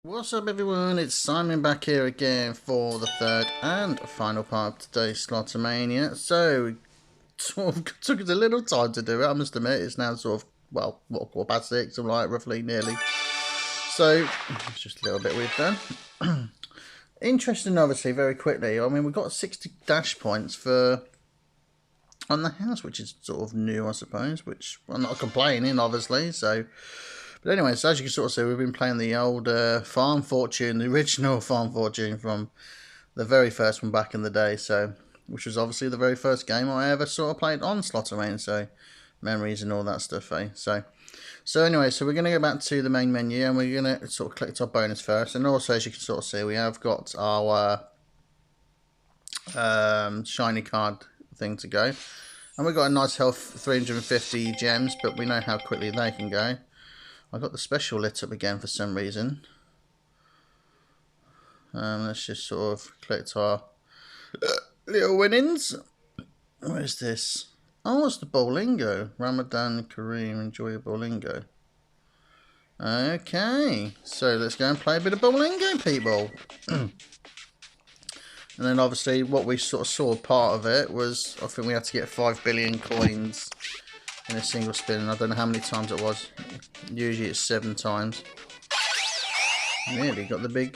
What's up everyone, it's Simon back here again for the third and final part of today's Slotomania. So, it sort of took us a little time to do it, I must admit. It's now sort of, well, what, 6:15, I'm like, roughly, nearly. So, it's just a little bit we've done. Interesting, obviously, very quickly. I mean, we got 60 dash points for on the house, which is sort of new, I suppose, which I'm not complaining, obviously, so... But anyway, so as you can sort of see, we've been playing the old Farm Fortune, the original Farm Fortune from the very first one back in the day. So, which was obviously the very first game I ever sort of played on Slotomania. So, memories and all that stuff, eh? So anyway, so we're going to go back to the main menu and we're going to sort of click our bonus first. And also, as you can sort of see, we have got our shiny card thing to go. And we've got a nice health 350 gems, but we know how quickly they can go. I got the special lit up again for some reason. Let's just sort of collect our little winnings. What is this? Oh, it's the Bowlingo. Ramadan Kareem, enjoy your Bowlingo. Okay, so let's go and play a bit of Bowlingo, people. And then obviously what we sort of saw part of it was, I think we had to get 5 billion coins in a single spin. I don't know how many times it was. Usually it's 7 times. Nearly got the big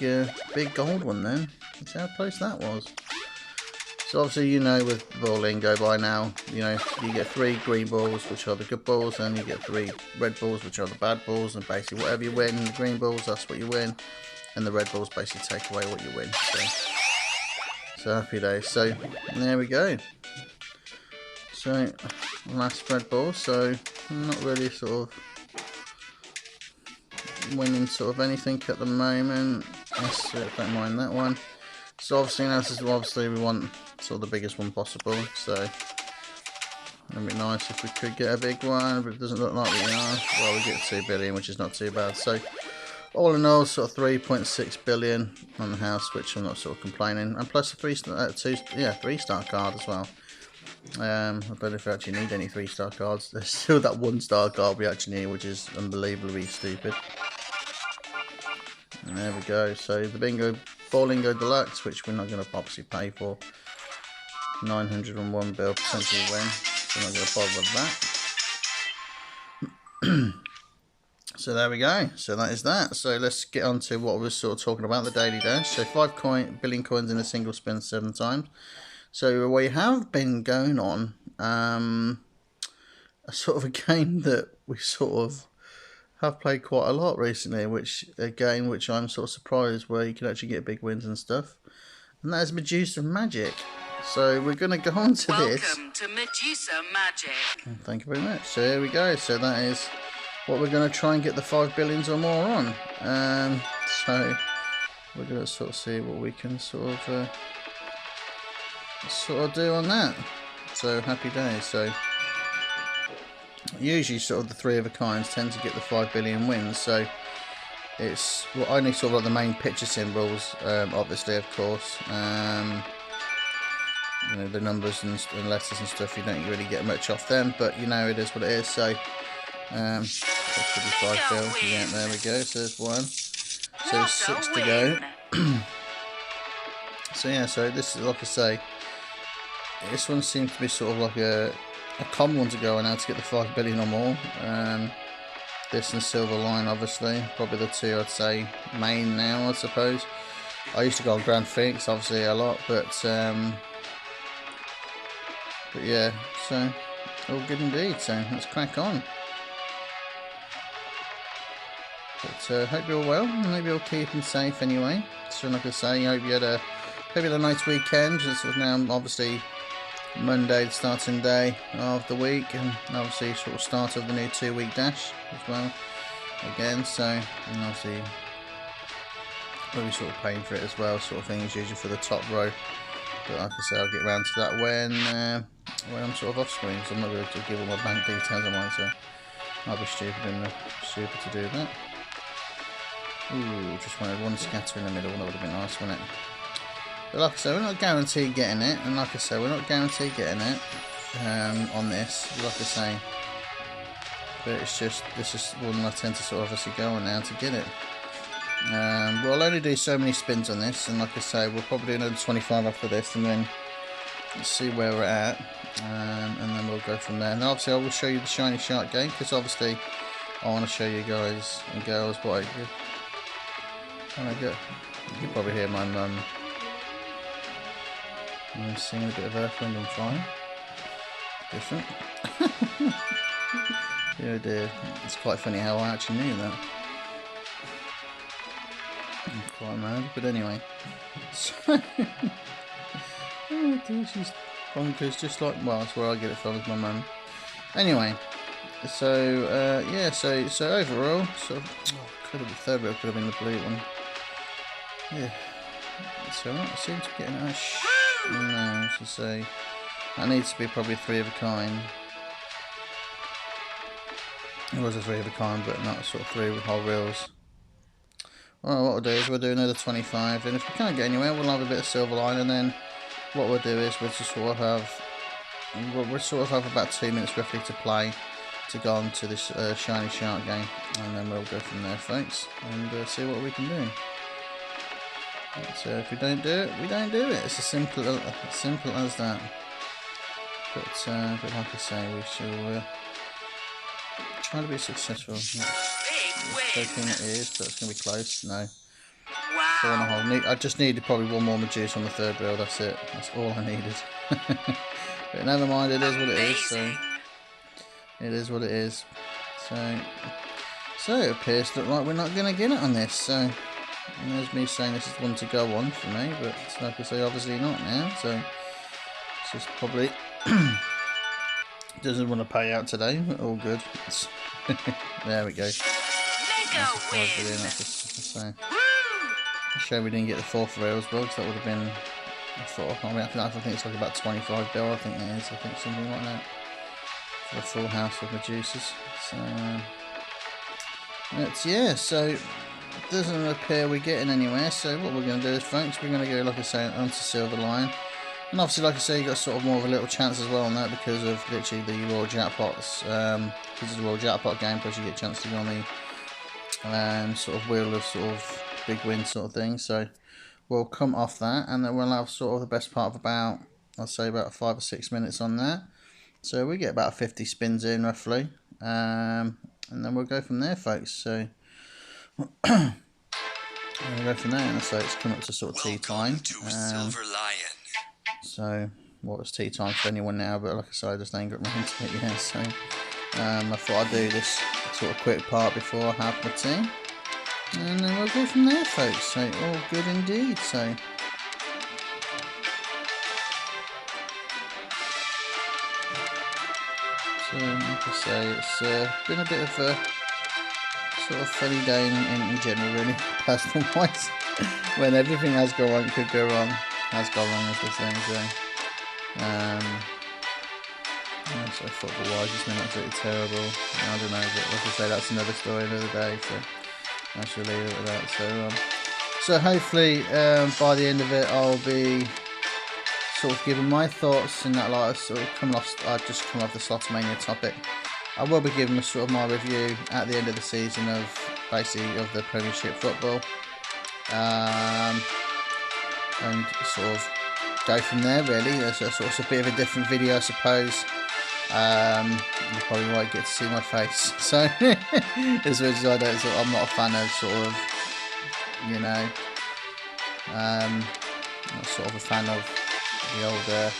gold one then. Let's see how close that was. So obviously, you know, with Bowlingo by now, you know, you get 3 green balls, which are the good balls, and you get 3 red balls, which are the bad balls, and basically whatever you win, the green balls, that's what you win, and the red balls basically take away what you win. So happy days. So there we go. So last red ball, so not really sort of winning sort of anything at the moment. Let's don't mind that one. So obviously now this is obviously we want sort of the biggest one possible, so it'd be nice if we could get a big one, but it doesn't look like we are. Well, we get 2 billion, which is not too bad. So all in all, sort of 3.6 billion on the house, which I'm not sort of complaining, and plus a 3-star card as well. I don't know if we actually need any 3-star cards. There's still that 1-star card we actually need, which is unbelievably stupid. And there we go. So the Bowlingo Deluxe, which we're not going to obviously pay for. 901 bill potential win. So we're not going to bother with that. So there we go. So that is that. So let's get on to what we were sort of talking about, the daily dash. So 5 billion coins in a single spin 7 times. So we have been going on a sort of a game that we sort of have played quite a lot recently, which I'm sort of surprised where you can actually get big wins and stuff. And that is Medusa Magic. So we're going to go on to this. Welcome to Medusa Magic. Thank you very much. So here we go. So that is what we're going to try and get the 5 billions or more on. So we're going to sort of see what we can sort of do on that. So happy days. So usually sort of the 3 of a kinds tend to get the 5 billion wins, so it's only sort of like the main picture symbols, obviously, of course, you know, the numbers and letters and stuff, you don't really get much off them, but you know, it is what it is. So that should be 5 bill. Yeah, there we go. So there's 1, so 6 to go. So yeah, so this is, like I say, this one seems to be sort of like a common one to go on now to get the 5 billion or more. This and Silver Line, obviously, probably the 2 I'd say main now, I suppose. I used to go on Grand Phoenix, obviously, a lot, but yeah, so all good indeed. So let's crack on. But hope you're well, and hope you're keeping safe anyway. So like I say, hope you had a nice weekend. It's now obviously Monday, the starting day of the week, and obviously sort of start of the new 2-week dash as well again. So, and obviously we'll be sort of paying for it as well, sort of thing as usual for the top row. But like I say, I'll get around to that when I'm sort of off screen. So I'm not going to give all my bank details on mine, so I'll be stupid to do that. Ooh, just wanted 1 scatter in the middle. That would have been nice, wouldn't it? But like I say, we're not guaranteed getting it, and like I say, we're not guaranteed getting it on this, like I say. But it's just, this is one I tend to sort of obviously go on now to get it. We'll only do so many spins on this, and like I say, we'll probably do another 25 after this, and then see where we're at, and then we'll go from there. And obviously I will show you the shiny shark game, because obviously I want to show you guys and girls what I get. You can probably hear my mum singing a bit of Earth, Wind and Fire. Different. Oh dear, it's quite funny how I actually knew that. I'm quite mad, but anyway. So, oh dear, she's bonkers, just like, well, that's where I get it from, is my mum. Anyway, so yeah, so overall, so could have been third wheel, could have been the blue one. Yeah, so I seem to be getting a no, to say that needs to be probably 3 of a kind. It was a 3 of a kind, but not sort of 3 with whole reels. Well, what we'll do is we'll do another 25, and if we can't get anywhere, we'll have a bit of silver line, and then what we'll do is we'll just sort of have about 2 minutes roughly to play to go on to this shiny shark game, and then we'll go from there, folks, and see what we can do. So if we don't do it, we don't do it. It's as simple as that. But like I say, we shall try to be successful. Hoping it is, but it's going to be close. No. Wow. 4.5. I just needed probably one more Medusa on the third reel. That's it. That's all I needed. But never mind. It is what it is. So it is what it is. So it appears to look like we're not going to get it on this. So there's me saying this is one to go on for me, but like I say, obviously not now. So it's just probably doesn't want to pay out today. But all good. There we go. Mega win. So shame we didn't get the 4th reel as well, because that would have been a 4. I mean, I think it's like about 25 bill. I think it is. I think something like that for a full house of Medusas. So but yeah, so it doesn't appear we're getting anywhere. So what we're going to do is, folks, we're going to go, like I say, onto silver line. And obviously, like I say, you got sort of more of a little chance as well on that because of literally the Royal Jackpots. Because it's a Royal Jackpot game, plus you get a chance to go on the sort of wheel of sort of big win sort of thing. So we'll come off that, and then we'll have sort of the best part of about, I'd say about 5 or 6 minutes on that. So we get about 50 spins in roughly, and then we'll go from there, folks. So we'll go from there, and so it's come up to sort of tea time. So what was tea time for anyone now? But like I said, I just ain't got round to it yet. So I thought I'd do this sort of quick part before I have my tea, and then we'll go from there, folks. So all good indeed. So like I say, it's been a bit of a sort of funny day in general, really, personal wise. When everything has gone wrong, could go wrong, has gone wrong, as we're saying. So football wise, it's been absolutely terrible. I don't know, but like I say, that's another story another day. So I shall leave it with that. So hopefully by the end of it, I'll be sort of giving my thoughts in that light. Sort of coming off, I just come off the Slotomania topic. I will be giving sort of my review at the end of the season of basically of the Premiership football, and sort of go from there. Really, it's a bit of a different video, I suppose. You probably won't get to see my face, so as much as I don't, I'm not a fan of sort of, you know, not sort of a fan of the older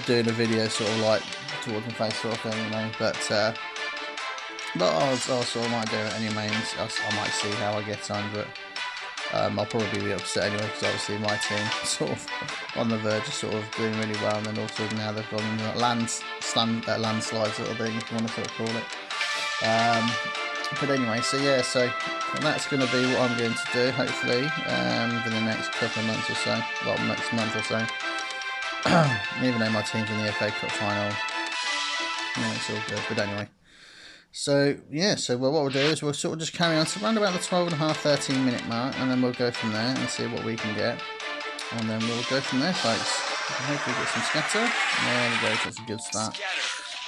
doing a video sort of like towards my face sort of thing, you know. But I'll sort of might do it anyway, and I might see how I get on. But I'll probably be upset anyway, because obviously my team sort of on the verge of sort of doing really well, and then also now they've gone in that landslide sort of thing, if you want to sort of call it. But anyway, so yeah, so that's going to be what I'm going to do, hopefully, for the next couple of months or so, well, next month or so. Even though my team's in the FA Cup final, yeah, it's all good. But anyway, so yeah, so what we'll do is we'll sort of just carry on to around about the 12.5, 13 minute mark, and then we'll go from there and see what we can get, and then we'll go from there, folks. Hopefully get some scatter. There we go, that's a good start.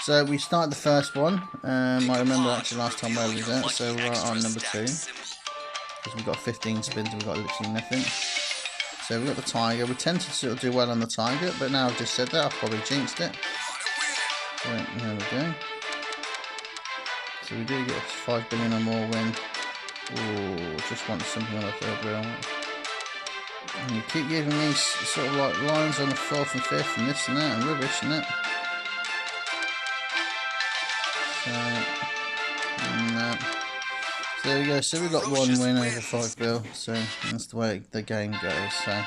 So we start the first one. I remember actually last time where we was at, so we're on number 2. because we've got 15 spins and we've got literally nothing. So we've got the tiger. We tend to sort of do well on the tiger, but now I've just said that, I've probably jinxed it. So there we go. So we do get 5 billion or more win. Ooh, just want something on the third wheel. And you keep giving me sort of like lines on the 4th and 5th and this and that and rubbish and that. So, no. So there we go. So we got 1 win over 5 bill. So that's the way the game goes. So ooh,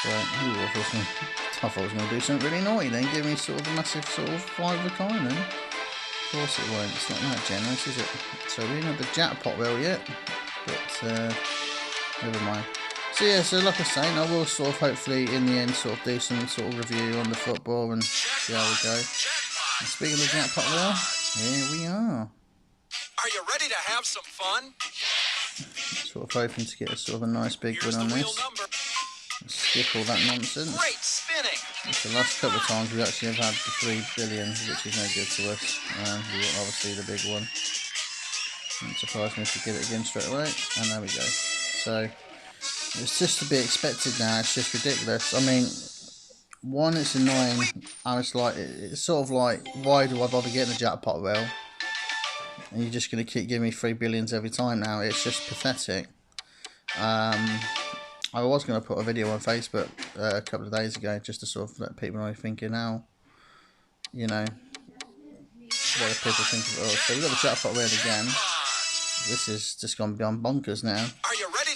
I thought I was going to do something really naughty then. Give me sort of a massive sort of 5 of a kind then. Of course it won't. It's not that generous, is it? So we don't have the jackpot wheel yet. But never mind. So yeah, so like I say, I will sort of hopefully in the end sort of do some sort of review on the football and see how we go. And speaking of the jackpot wheel, here we are. Are you ready to have some fun? Sort of hoping to get a sort of a nice big win on this. Skip all that nonsense. Great spinning. It's the last couple of times we actually have had the 3 billion, which is no good to us. We want obviously the big one. Wouldn't surprise me if we get it again straight away. And there we go. So it's just to be expected now. It's just ridiculous. I mean, one, it's annoying. I was like, it's sort of like, why do I bother getting a jackpot wheel? And you're just going to keep giving me 3 billions every time now. It's just pathetic. I was going to put a video on Facebook a couple of days ago just to sort of let people know thinking now, you know, what do people think of it. So we've got the jackpot wheel again. This is just going beyond bonkers now.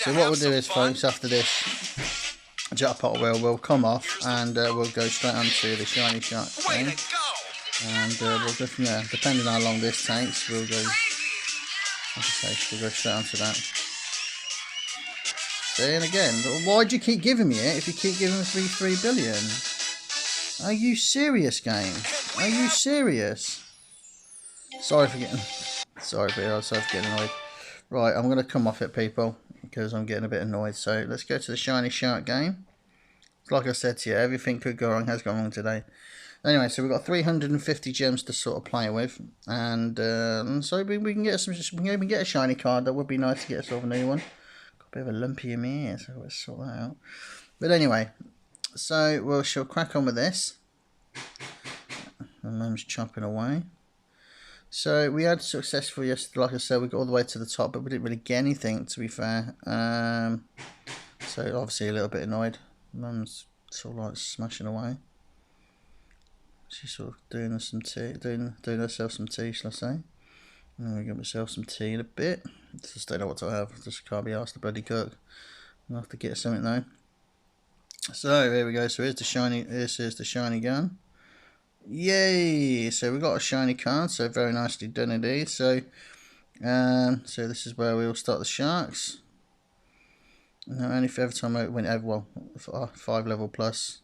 So what we'll do is, folks, after this jackpot wheel will come off and we'll go straight onto the shiny shark game. And we'll go from there. Depending on how long this takes, we'll go, like I say, we'll go straight onto that. And again, why do you keep giving me it if you keep giving me 3 billion? Are you serious, game? Are you serious? Sorry for getting annoyed. Right, I'm going to come off it, people, because I'm getting a bit annoyed. So let's go to the shiny shark game. Like I said to you, everything could go wrong, has gone wrong today. Anyway, so we've got 350 gems to sort of play with, and so we can get a shiny card. That would be nice to get sort of a new one. Got a bit of a lumpy in my ear, so let's sort that out. But anyway, so we shall crack on with this. My mum's chopping away. So we had successful yesterday. Like I said, we got all the way to the top, but we didn't really get anything, to be fair. So obviously a little bit annoyed. Mum's sort of like smashing away. She's sort of doing some tea, doing herself some tea, shall I say? I'm gonna get myself some tea in a bit. Just don't know what to have. Just can't be asked to bloody cook. I'll have to get something though. So here we go. So here's the shiny. This is the shiny gun. Yay! So we got a shiny card. So very nicely done indeed. So so this is where we will start the sharks. Now only for every time I win, well, 5 level plus.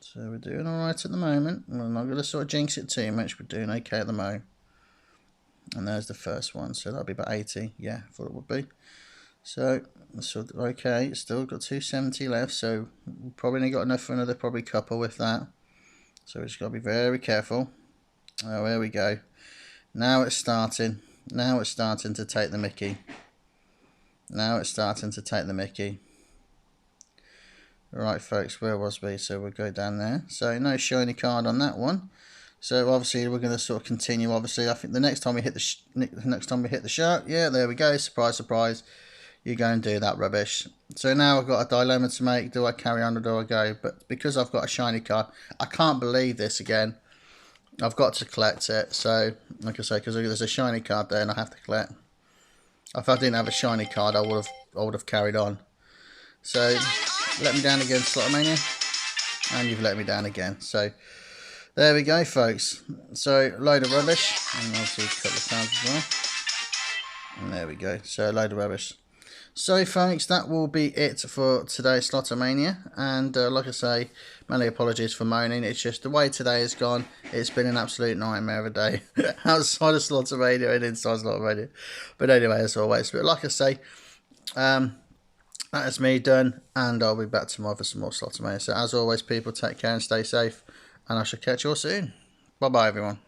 So we're doing alright at the moment. We're not going to sort of jinx it too much. We're doing okay at the moment. And there's the first one. So that'll be about 80. Yeah, I thought it would be. So okay, still got 270 left. So we probably only got enough for another probably couple with that. So we just got to be very careful. Oh, there we go. Now it's starting. Now it's starting to take the mickey. Now it's starting to take the mickey. Right, folks, where was we? So we'll go down there. So no shiny card on that one. So obviously we're going to sort of continue. Obviously, I think the next time we hit the shark, yeah, there we go. Surprise, surprise. You go and do that rubbish. So now I've got a dilemma to make. Do I carry on or do I go? But because I've got a shiny card, I can't believe this again. I've got to collect it. So like I say, because there's a shiny card there and I have to collect. If I didn't have a shiny card, I would have carried on. So let me down again, Slotomania, and you've let me down again. So there we go, folks. So load of rubbish, and obviously a couple of cards as well. And there we go. So a load of rubbish. So folks, that will be it for today's Slotomania. And like I say, many apologies for moaning. It's just the way today has gone. It's been an absolute nightmare of a day outside of Slotomania and inside Slotomania. But anyway, as always. But like I say, that is me done, and I'll be back tomorrow for some more Slotomania. So as always, people, take care and stay safe, and I shall catch you all soon. Bye bye, everyone.